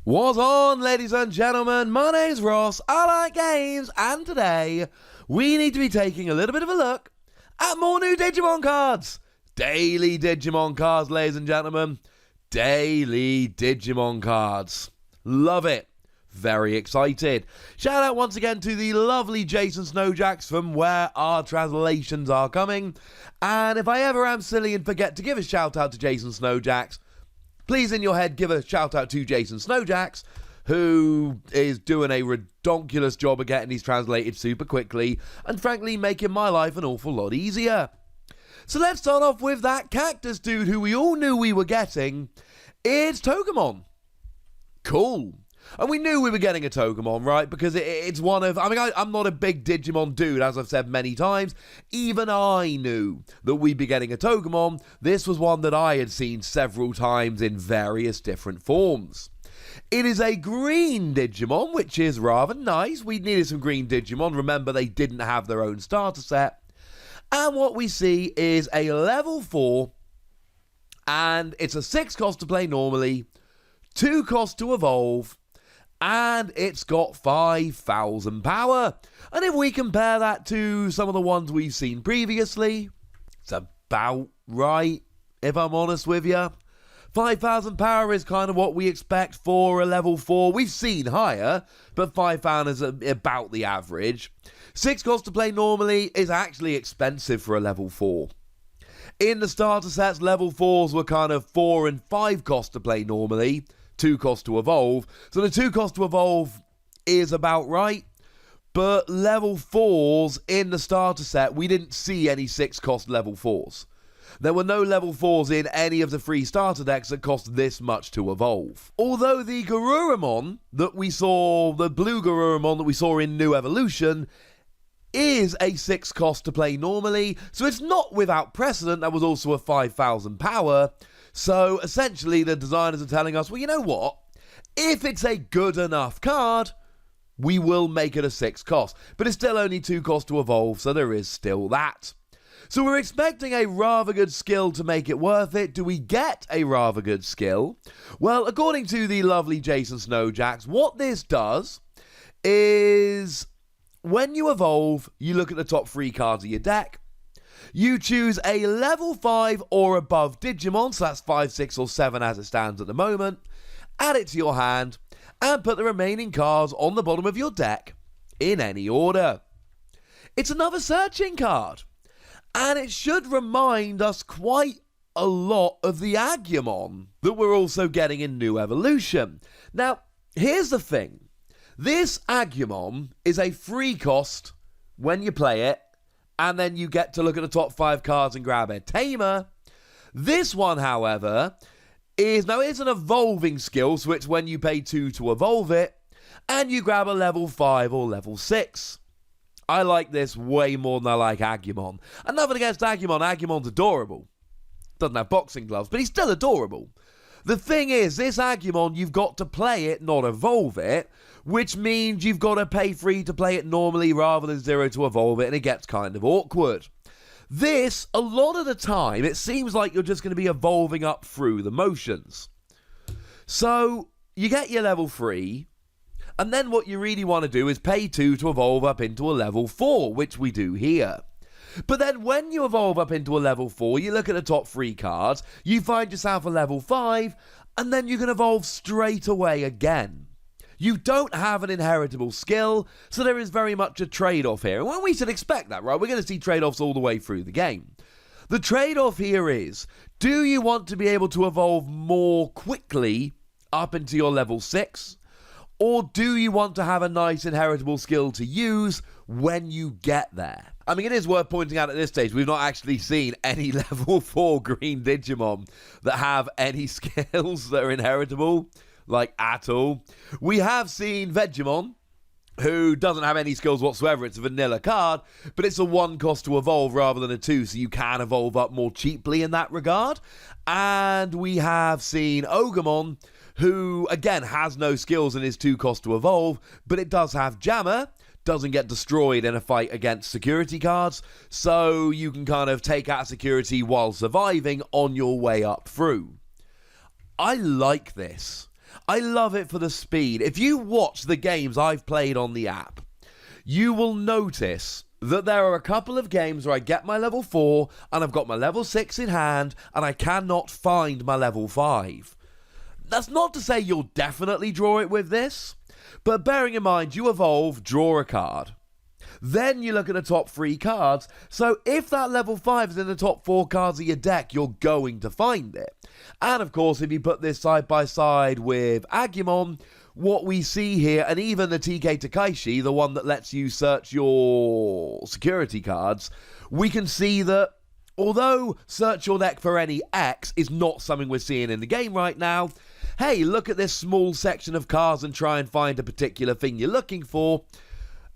What's on, ladies and gentlemen? My name's Ross, I like games, and today we need to be taking a little bit of a look at more new Digimon cards. Daily Digimon cards, ladies and gentlemen. Daily Digimon cards. Love it. Very excited. Shout out once again to the lovely Jason Snowjacks from where our translations are coming. And if I ever am silly and forget to give a shout out to Jason Snowjacks, please, in your head, give a shout out to Jason Snowjacks, who is doing a redonkulous job of getting these translated super quickly and, frankly, making my life an awful lot easier. So let's start off with that cactus dude who we all knew we were getting. It's Togemon. Cool. And we knew we were getting a Togemon, right? Because it's one of... I'm not a big Digimon dude, as I've said many times. Even I knew that we'd be getting a Togemon. This was one that I had seen several times in various different forms. It is a green Digimon, which is rather nice. We needed some green Digimon. Remember, they didn't have their own starter set. And what we see is a level 4. And it's a 6 cost to play normally, 2 cost to evolve, and it's got 5,000 power. And if we compare that to some of the ones we've seen previously, it's about right, if I'm honest with you. 5,000 power is kind of what we expect for a level 4. We've seen higher, but 5,000 is about the average. 6 cost to play normally is actually expensive for a level 4. In the starter sets, level 4s were kind of 4 and 5 cost to play normally, 2 cost to evolve. So the 2 cost to evolve is about right. But level 4s in the starter set, we didn't see any 6 cost level 4s. There were no level 4s in any of the 3 starter decks that cost this much to evolve. Although the Garurumon that we saw, the blue Garurumon that we saw in New Evolution, is a 6 cost to play normally, so it's not without precedent. That was also a 5,000 power. So essentially the designers are telling us, well, you know what? If it's a good enough card, we will make it a 6 cost. But it's still only 2 cost to evolve, so there is still that. So we're expecting a rather good skill to make it worth it. Do we get a rather good skill? Well, according to the lovely Jason Snowjacks, what this does is when you evolve, you look at the top 3 cards of your deck. You choose a level 5 or above Digimon, so that's 5, 6, or 7 as it stands at the moment. Add it to your hand, and put the remaining cards on the bottom of your deck in any order. It's another searching card, and it should remind us quite a lot of the Agumon that we're also getting in New Evolution. Now, here's the thing. This Agumon is a free cost when you play it, and then you get to look at the top 5 cards and grab a tamer. This one, however, is an evolving skill, so it's when you pay 2 to evolve it, and you grab a level 5 or level 6. I like this way more than I like Agumon. And nothing against Agumon. Agumon's adorable. Doesn't have boxing gloves, but he's still adorable. The thing is, this Agumon, you've got to play it, not evolve it, which means you've got to pay free to play it normally rather than 0 to evolve it, and it gets kind of awkward. This, a lot of the time, it seems like you're just going to be evolving up through the motions. So, you get your level 3, and then what you really want to do is pay 2 to evolve up into a level 4, which we do here. But then when you evolve up into a level 4, you look at the top 3 cards, you find yourself a level 5, and then you can evolve straight away again. You don't have an inheritable skill, so there is very much a trade-off here. And well, we should expect that, right? We're going to see trade-offs all the way through the game. The trade-off here is, do you want to be able to evolve more quickly up into your level 6? Or do you want to have a nice inheritable skill to use when you get there? I mean, it is worth pointing out at this stage, we've not actually seen any level 4 green Digimon that have any skills that are inheritable, like at all. We have seen Vegemon, who doesn't have any skills whatsoever. It's a vanilla card, but it's a 1 cost to evolve rather than a 2, so you can evolve up more cheaply in that regard. And we have seen Ogremon, who, again, has no skills and is 2 cost to evolve, but it does have Jammer, doesn't get destroyed in a fight against security cards, so you can kind of take out security while surviving on your way up through. I like this. I love it for the speed. If you watch the games I've played on the app, you will notice that there are a couple of games where I get my level 4 and I've got my level 6 in hand and I cannot find my level 5. That's not to say you'll definitely draw it with this, but bearing in mind you evolve, draw a card. Then you look at the top 3 cards, so if that level 5 is in the top 4 cards of your deck, you're going to find it. And of course, if you put this side by side with Agumon, what we see here, and even the TK Takaishi, the one that lets you search your security cards, we can see that although search your deck for any X is not something we're seeing in the game right now, hey, look at this small section of cards and try and find a particular thing you're looking for.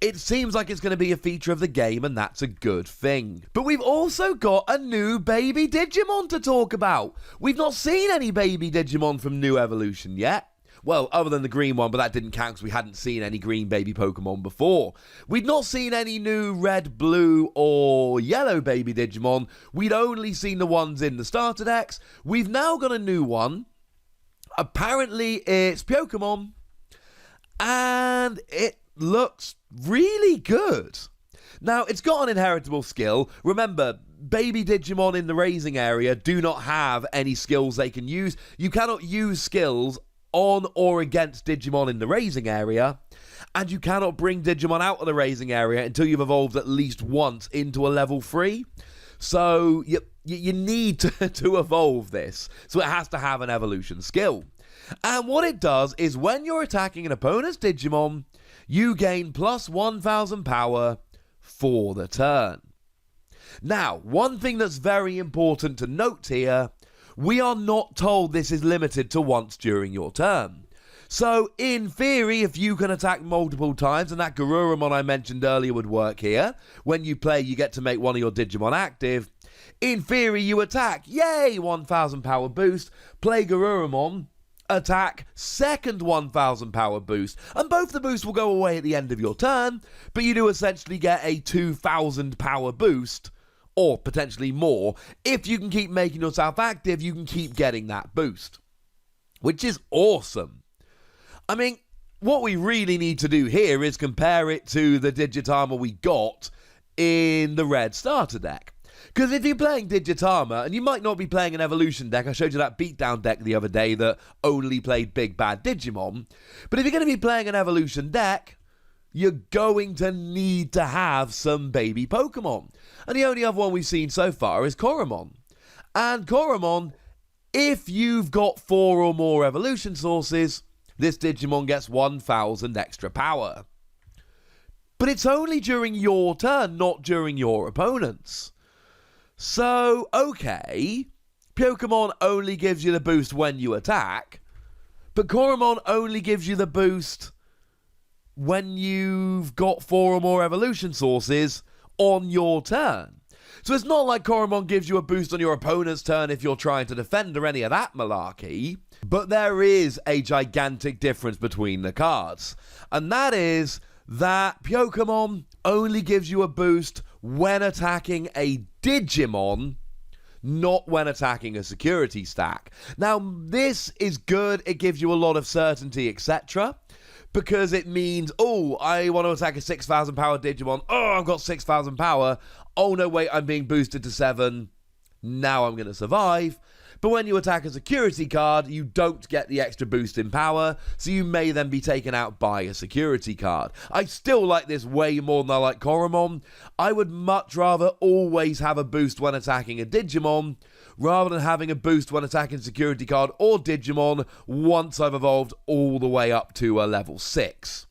It seems like it's going to be a feature of the game, and that's a good thing. But we've also got a new Baby Digimon to talk about. We've not seen any Baby Digimon from New Evolution yet. Well, other than the green one, but that didn't count because we hadn't seen any green baby Pokemon before. We'd not seen any new red, blue, or yellow Baby Digimon. We'd only seen the ones in the starter decks. We've now got a new one. Apparently, it's Pokemon, and it looks really good. Now, it's got an inheritable skill. Remember, Baby Digimon in the raising area do not have any skills they can use. You cannot use skills on or against Digimon in the raising area, and you cannot bring Digimon out of the raising area until you've evolved at least once into a level 3. So you need to evolve this. So it has to have an evolution skill. And what it does is when you're attacking an opponent's Digimon, you gain plus 1,000 power for the turn. Now, one thing that's very important to note here, we are not told this is limited to once during your turn. So, in theory, if you can attack multiple times, and that Garurumon I mentioned earlier would work here, when you play you get to make one of your Digimon active. In theory, you attack, yay, 1,000 power boost, play Garurumon, attack, second 1,000 power boost, and both the boosts will go away at the end of your turn, but you do essentially get a 2,000 power boost, or potentially more. If you can keep making yourself active, you can keep getting that boost, which is awesome. I mean, what we really need to do here is compare it to the Digitama we got in the red starter deck. Because if you're playing Digitama, and you might not be playing an evolution deck, I showed you that beatdown deck the other day that only played big bad Digimon, but if you're going to be playing an evolution deck, you're going to need to have some baby Pokemon. And the only other one we've seen so far is Koromon. And Koromon, if you've got 4 or more evolution sources, this Digimon gets 1,000 extra power. But it's only during your turn, not during your opponent's. So, okay, Pokemon only gives you the boost when you attack, but Koromon only gives you the boost when you've got 4 or more evolution sources on your turn. So it's not like Koromon gives you a boost on your opponent's turn if you're trying to defend or any of that malarkey, but there is a gigantic difference between the cards, and that is that Pokemon only gives you a boost when attacking a Digimon, not when attacking a security stack. Now, this is good. It gives you a lot of certainty, etc., because it means, oh, I want to attack a 6,000 power Digimon. Oh, I've got 6,000 power. Oh, no, wait, I'm being boosted to 7. Now I'm going to survive. But when you attack a security card, you don't get the extra boost in power, so you may then be taken out by a security card. I still like this way more than I like Koromon. I would much rather always have a boost when attacking a Digimon, rather than having a boost when attacking security card or Digimon once I've evolved all the way up to a level 6.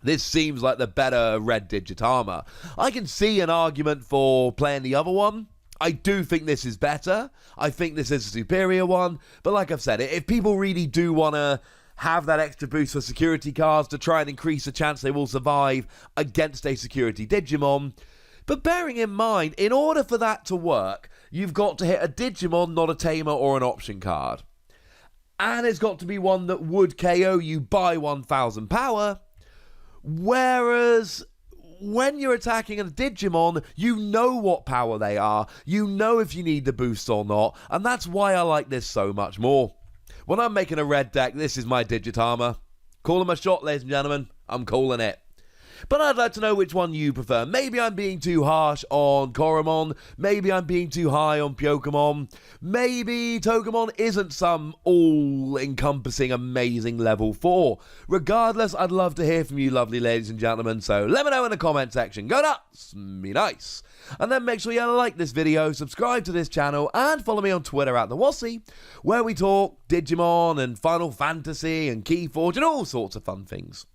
This seems like the better red Digitama. I can see an argument for playing the other one. I do think this is better. I think this is a superior one. But like I've said, if people really do want to have that extra boost for security cards to try and increase the chance they will survive against a security Digimon. But bearing in mind, in order for that to work, you've got to hit a Digimon, not a Tamer or an option card. And it's got to be one that would KO you by 1,000 power. Whereas when you're attacking a Digimon, you know what power they are, you know if you need the boost or not, and that's why I like this so much more. When I'm making a red deck, this is my Digitama. Call him a shot, ladies and gentlemen. I'm calling it. But I'd like to know which one you prefer. Maybe I'm being too harsh on Koromon. Maybe I'm being too high on Pyokomon. Maybe Togemon isn't some all-encompassing amazing level 4. Regardless, I'd love to hear from you lovely ladies and gentlemen. So let me know in the comment section. Go nuts! Be nice. And then make sure you like this video, subscribe to this channel, and follow me on Twitter at the Wossy, where we talk Digimon and Final Fantasy and Keyforge and all sorts of fun things.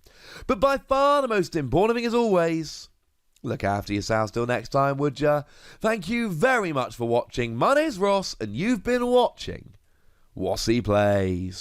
But by far the most important thing, as always, look after yourselves till next time, would ya? Thank you very much for watching. My name's Ross, and you've been watching Wossy Plays.